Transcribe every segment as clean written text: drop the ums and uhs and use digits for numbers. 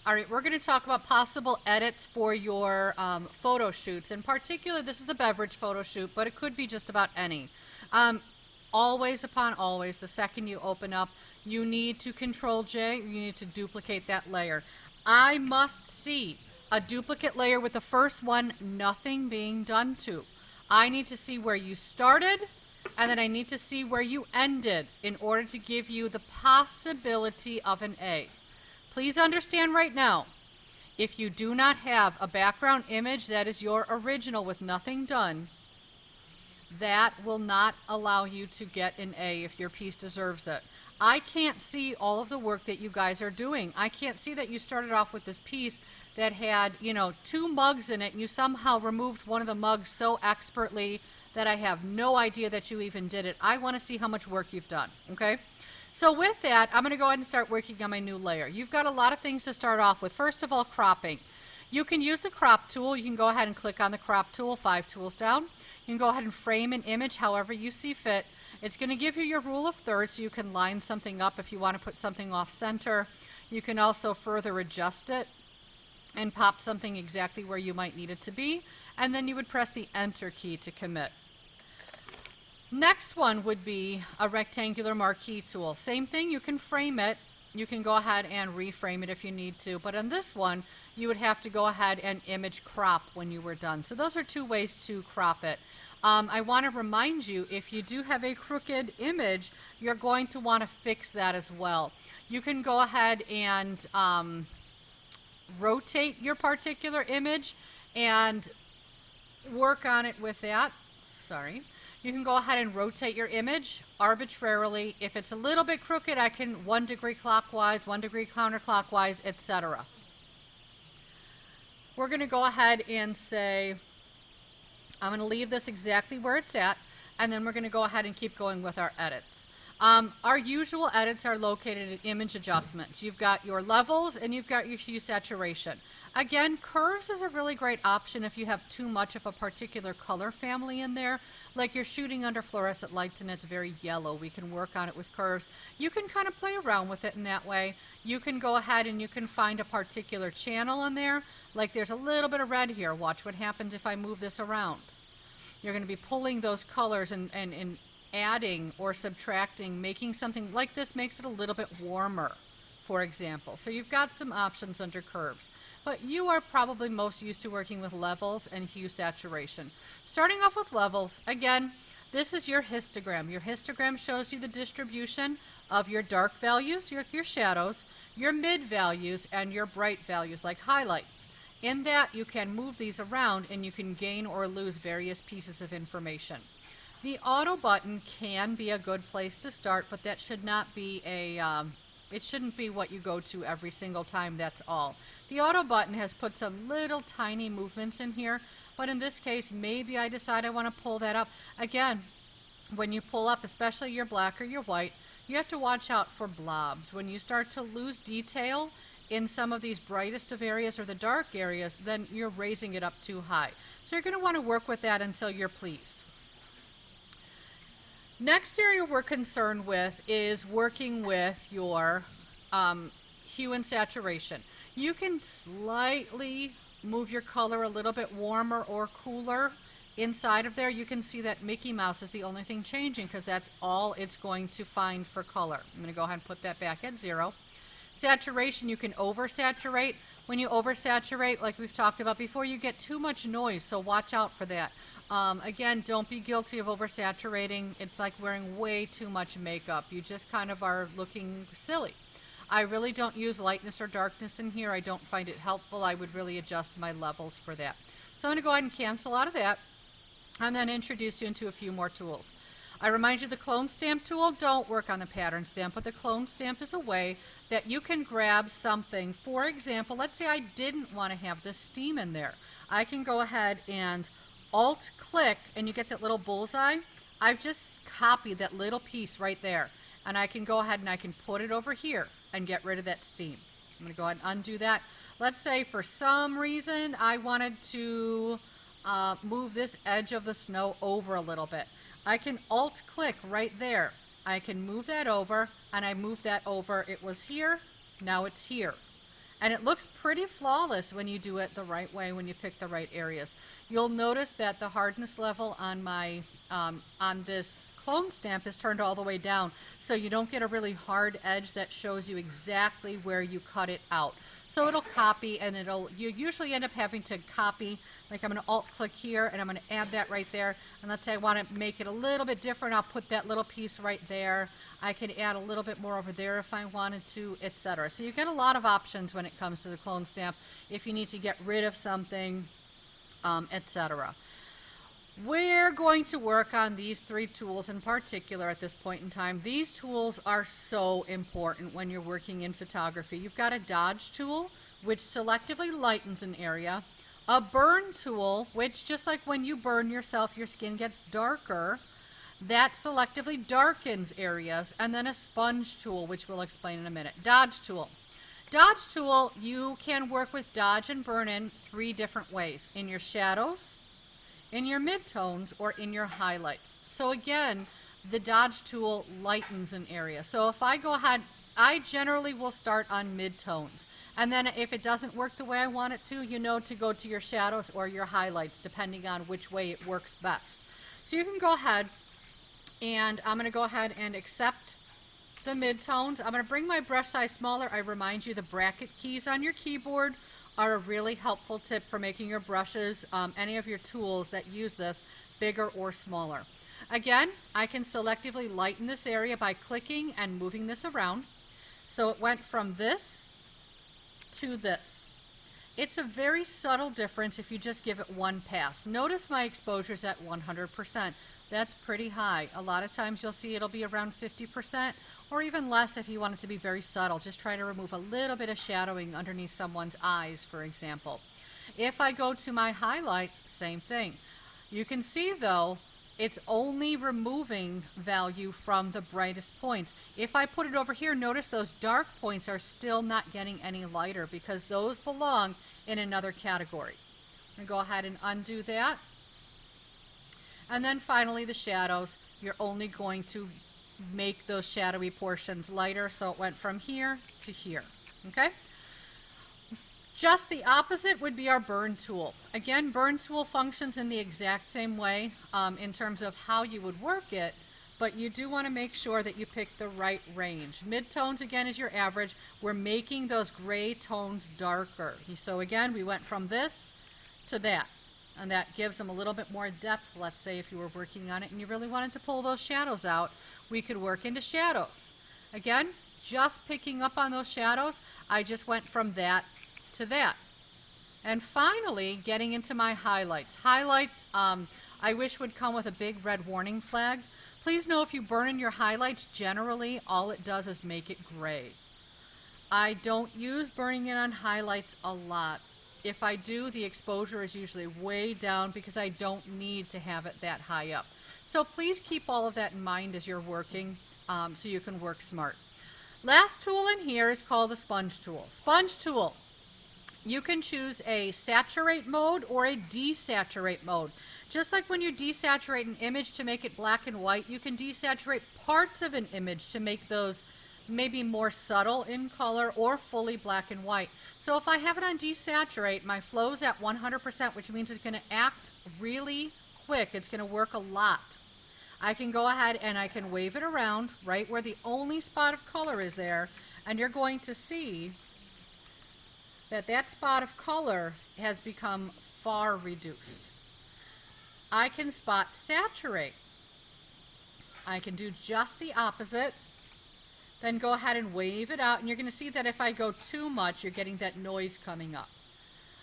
All right, we're going to talk about possible edits for your photo shoots. In particular, this is the beverage photo shoot, but it could be just about any. Um, Always upon always, the second you open up, you need to Control J, you need to duplicate that layer. I must see a duplicate layer with the first one, nothing being done to. I need to see where you started, and then I need to see where you ended in order to give you the possibility of an A. Please understand right now, if you do not have a background image that is your original with nothing done, that will not allow you to get an A if your piece deserves it. I can't see all of the work that you guys are doing. I can't see that you started off with this piece that had, you know, 2 mugs in it and you somehow removed one of the mugs so expertly that I have no idea that you even did it. I want to see how much work you've done, okay? So with that, I'm going to go ahead and start working on my new layer. You've got a lot of things to start off with. First of all, cropping. You can use the crop tool. You can go ahead and click on the crop tool, 5 tools down. You can go ahead and frame an image however you see fit. It's going to give you your rule of thirds, so you can line something up if you want to put something off center. You can also further adjust it and pop something exactly where you might need it to be. And then you would press the Enter key to commit. Next one would be a rectangular marquee tool. Same thing, you can frame it. You can go ahead and reframe it if you need to. But on this one, you would have to go ahead and image crop when you were done. So those are 2 ways to crop it. I want to remind you, if you do have a crooked image, you're going to want to fix that as well. You can go ahead and rotate your particular image and work on it with that. Sorry. You can go ahead and rotate your image arbitrarily. If it's a little bit crooked, I can 1 degree clockwise, 1 degree counterclockwise, etc. We're going to go ahead and say, I'm going to leave this exactly where it's at, and then we're going to go ahead and keep going with our edits. Our usual edits are located in image adjustments. You've got your levels and you've got your hue saturation. Again, curves is a really great option if you have too much of a particular color family in there. Like you're shooting under fluorescent lights and it's very yellow. We can work on it with curves. You can kind of play around with it in that way. You can go ahead and you can find a particular channel in there. Like there's a little bit of red here. Watch what happens if I move this around. You're going to be pulling those colors and adding or subtracting, making something like this makes it a little bit warmer, for example. So you've got some options under curves. But you are probably most used to working with levels and hue saturation. Starting off with levels, again, this is your histogram. Your histogram shows you the distribution of your dark values, your shadows, your mid values, and your bright values like highlights. In that, you can move these around and you can gain or lose various pieces of information. The auto button can be a good place to start, but that should not be it shouldn't be what you go to every single time, that's all. The auto button has put some little tiny movements in here, but in this case, maybe I decide I want to pull that up. Again, when you pull up, especially your black or your white, you have to watch out for blobs. When you start to lose detail in some of these brightest of areas or the dark areas, then you're raising it up too high. So you're going to want to work with that until you're pleased. Next area we're concerned with is working with your hue and saturation. You can slightly move your color a little bit warmer or cooler inside of there. You can see that Mickey Mouse is the only thing changing because that's all it's going to find for color. I'm going to go ahead and put that back at 0. Saturation, you can oversaturate. When you oversaturate, like we've talked about before, you get too much noise, so watch out for that. Again, don't be guilty of oversaturating. It's like wearing way too much makeup. You just kind of are looking silly. I really don't use lightness or darkness in here. I don't find it helpful. I would really adjust my levels for that. So I'm going to go ahead and cancel out of that and then introduce you into a few more tools. I remind you the clone stamp tool, don't work on the pattern stamp, but the clone stamp is a way that you can grab something. For example, let's say I didn't want to have this steam in there. I can go ahead and Alt click and you get that little bullseye. I've just copied that little piece right there and I can go ahead and I can put it over here and get rid of that steam. I'm going to go ahead and undo that. Let's say for some reason I wanted to move this edge of the snow over a little bit. I can Alt click right there. I can move that over and I move that over. It was here, now it's here. And it looks pretty flawless when you do it the right way, when you pick the right areas. You'll notice that the hardness level on my, on this clone stamp is turned all the way down, so you don't get a really hard edge that shows you exactly where you cut it out. So it'll copy, and you usually end up having to copy, like I'm going to alt click here and I'm going to add that right there. And let's say I want to make it a little bit different, I'll put that little piece right there. I can add a little bit more over there if I wanted to, etc. So you get a lot of options when it comes to the clone stamp if you need to get rid of something, etc. We're going to work on these 3 tools in particular at this point in time. These tools are so important when you're working in photography. You've got a dodge tool, which selectively lightens an area, a burn tool, which just like when you burn yourself, your skin gets darker, that selectively darkens areas, and then a sponge tool, which we'll explain in a minute. Dodge tool. Dodge tool, you can work with dodge and burn in 3 different ways: in your shadows, in your midtones, or in your highlights. So again, the dodge tool lightens an area. So if I go ahead, I generally will start on midtones. And then if it doesn't work the way I want it to, you know to go to your shadows or your highlights, depending on which way it works best. So you can go ahead, and I'm going to go ahead and accept the midtones. I'm going to bring my brush size smaller. I remind you the bracket keys on your keyboard are a really helpful tip for making your brushes, any of your tools that use this, bigger or smaller. Again, I can selectively lighten this area by clicking and moving this around. So it went from this to this. It's a very subtle difference if you just give it one pass. Notice my exposure's at 100%. That's pretty high. A lot of times you'll see it'll be around 50%, or even less if you want it to be very subtle. Just try to remove a little bit of shadowing underneath someone's eyes, for example. If I go to my highlights, same thing. You can see though, it's only removing value from the brightest points. If I put it over here, notice those dark points are still not getting any lighter because those belong in another category. I'm going to go ahead and undo that. And then finally the shadows, you're only going to make those shadowy portions lighter, so it went from here to here. Okay? Just the opposite would be our burn tool. Again, burn tool functions in the exact same way in terms of how you would work it, but you do want to make sure that you pick the right range. Midtones, again, is your average. We're making those gray tones darker. So again, we went from this to that, and that gives them a little bit more depth. Let's say if you were working on it and you really wanted to pull those shadows out, we could work into shadows. Again, just picking up on those shadows, I just went from that to that. And finally, getting into my highlights. Highlights, I wish would come with a big red warning flag. Please know if you burn in your highlights, generally all it does is make it gray. I don't use burning in on highlights a lot. If I do, the exposure is usually way down because I don't need to have it that high up. So please keep all of that in mind as you're working so you can work smart. Last tool in here is called the sponge tool. Sponge tool. You can choose a saturate mode or a desaturate mode. Just like when you desaturate an image to make it black and white, you can desaturate parts of an image to make those maybe more subtle in color or fully black and white. So if I have it on desaturate, my flow's at 100%, which means it's going to act really quick. It's going to work a lot. I can go ahead and I can wave it around right where the only spot of color is there, and you're going to see that that spot of color has become far reduced. I can spot saturate. I can do just the opposite, then go ahead and wave it out, and you're going to see that if I go too much, you're getting that noise coming up.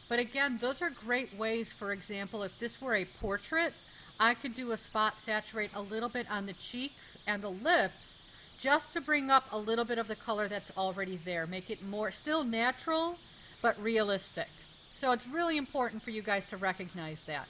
But again, those are great ways. For example, if this were a portrait, I could do a spot saturate a little bit on the cheeks and the lips just to bring up a little bit of the color that's already there. Make it more still natural, but realistic. So it's really important for you guys to recognize that.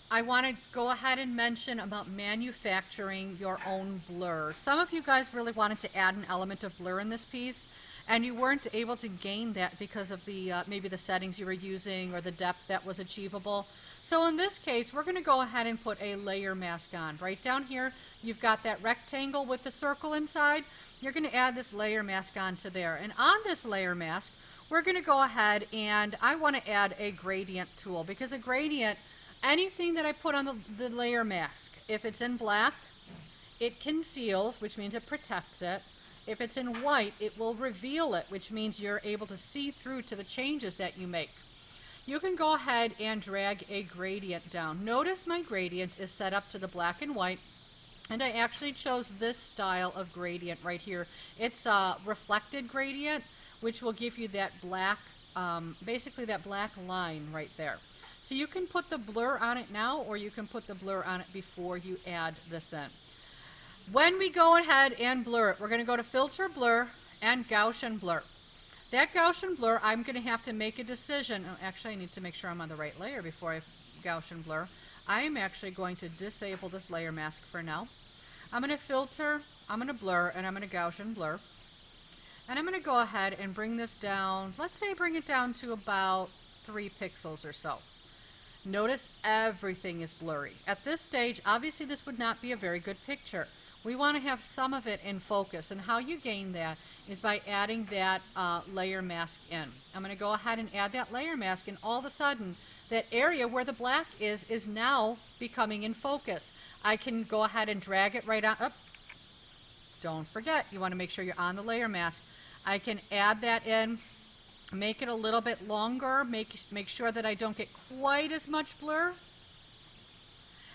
I want to go ahead and mention about manufacturing your own blur. Some of you guys really wanted to add an element of blur in this piece, and you weren't able to gain that because of the maybe the settings you were using or the depth that was achievable. So in this case, we're going to go ahead and put a layer mask on. Right down here, you've got that rectangle with the circle inside. You're going to add this layer mask onto there. And on this layer mask, we're going to go ahead and I want to add a gradient tool, because a gradient, anything that I put on the layer mask, if it's in black, it conceals, which means it protects it. If it's in white, it will reveal it, which means you're able to see through to the changes that you make. You can go ahead and drag a gradient down. Notice my gradient is set up to the black and white, and I actually chose this style of gradient right here. It's a reflected gradient, which will give you that black, basically that black line right there. So you can put the blur on it now, or you can put the blur on it before you add this in. When we go ahead and blur it, we're going to go to Filter, Blur, and Gaussian Blur. That Gaussian Blur, I'm going to have to make a decision. Oh, actually, I need to make sure I'm on the right layer before I Gaussian Blur. I am actually going to disable this layer mask for now. I'm going to filter, I'm going to blur, and I'm going to Gaussian Blur. And I'm going to go ahead and bring this down, let's say bring it down to about 3 pixels or so. Notice everything is blurry. At this stage, obviously this would not be a very good picture. We want to have some of it in focus, and how you gain that is by adding that layer mask in. I'm going to go ahead and add that layer mask, and all of a sudden that area where the black is now becoming in focus. I can go ahead and drag it right on up. Don't forget, you want to make sure you're on the layer mask. I can add that in, make it a little bit longer, make sure that I don't get quite as much blur.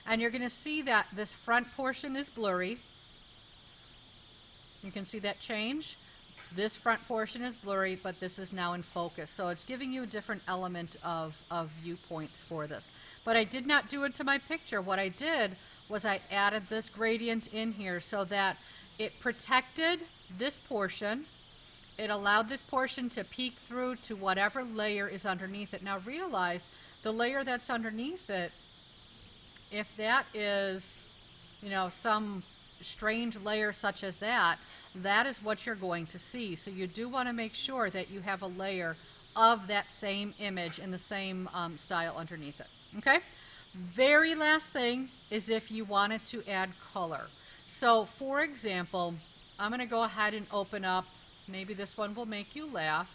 And you're going to see that this front portion is blurry. You can see that change. This front portion is blurry, but this is now in focus. So it's giving you a different element of viewpoints for this. But I did not do it to my picture. What I did was I added this gradient in here so that it protected this portion. It allowed this portion to peek through to whatever layer is underneath it. Now realize the layer that's underneath it, if that is, you know, some strange layer such as that, that is what you're going to see. So you do want to make sure that you have a layer of that same image in the same style underneath it. Okay? Very last thing is if you wanted to add color. So for example, I'm going to go ahead and open up, maybe this one will make you laugh.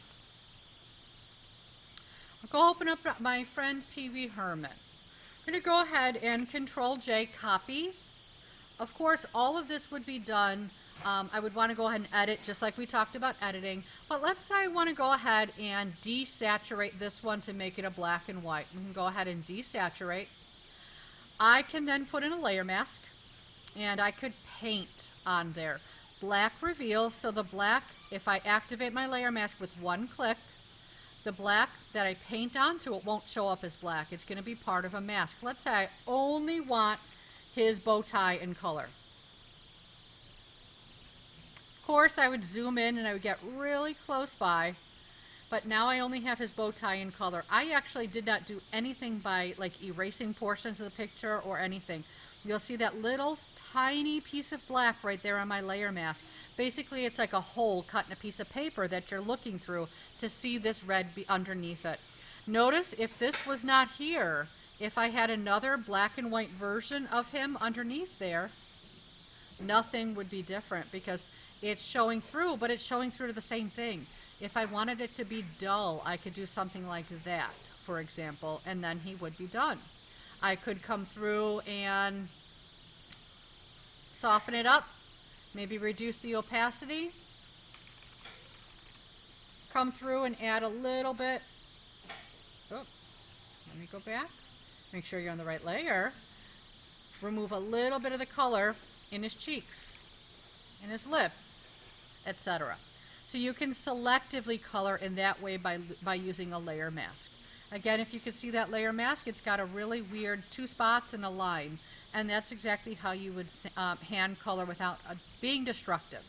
I'll go open up my friend Pee Wee Herman. I'm going to go ahead and Control J, copy. Of course, all of this would be done. I would want to go ahead and edit, just like we talked about editing. But let's say I want to go ahead and desaturate this one to make it a black and white. We can go ahead and desaturate. I can then put in a layer mask, and I could paint on there. Black reveal, so the black, if I activate my layer mask with one click, the black that I paint onto it won't show up as black. It's going to be part of a mask. Let's say I only want his bow tie in color. Of course, I would zoom in and I would get really close by, but now I only have his bow tie in color. I actually did not do anything by like erasing portions of the picture or anything. You'll see that little tiny piece of black right there on my layer mask. Basically, it's like a hole cut in a piece of paper that you're looking through to see this red underneath it. Notice if this was not here, if I had another black and white version of him underneath there, nothing would be different because it's showing through, but it's showing through to the same thing. If I wanted it to be dull, I could do something like that, for example, and then he would be done. I could come through and soften it up, maybe reduce the opacity, come through and add a little bit. Oh, let me go back. Make sure you're on the right layer. Remove a little bit of the color in his cheeks, in his lip, etc. So you can selectively color in that way by using a layer mask. Again, if you can see that layer mask, it's got a really weird 2 spots and a line. And that's exactly how you would hand color without being destructive.